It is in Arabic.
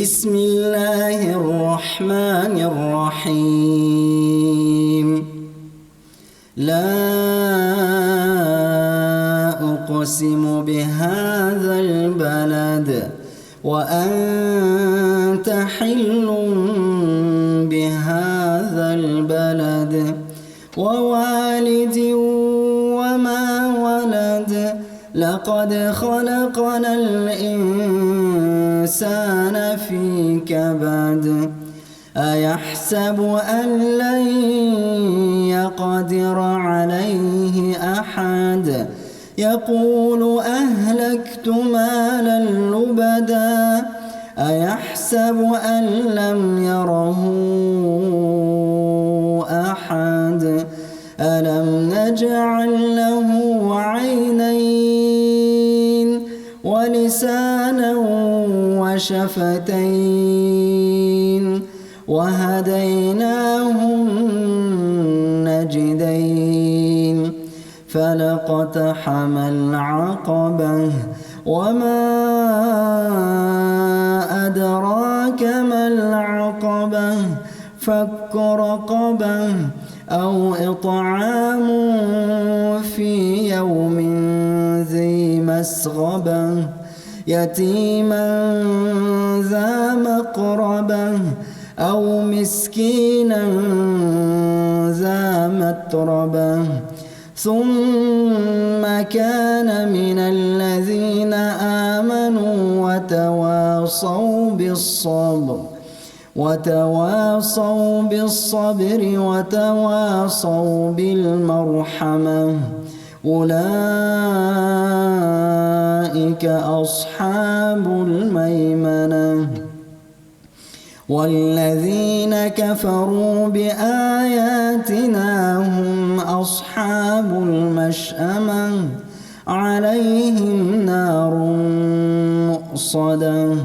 بسم الله الرحمن الرحيم. لا أقسم بهذا البلد وأنت حل بهذا البلد ووالد وما ولد لقد خلقنا الإنسان في كبد أيحسب أن لن يقدر عليه أحد يقول أهلكت مالا لبدا أيحسب أن لم يره أحد ألم نجعل له عينين ولسانا وشفتين وهديناه النجدين فلاقتحم العقبة وما أدراك ما العقبة فك رقبة أو إطعام في يوم ذي مسغبة يتيما ذا مقربة أو مسكينا ذا متربة ثم كان من الذين آمنوا وتواصوا بالصبر وتواصوا بالمرحمة أولئك أصحاب الميمنة والذين كفروا بآياتنا هم أصحاب المشأمة عليهم نار مؤصدة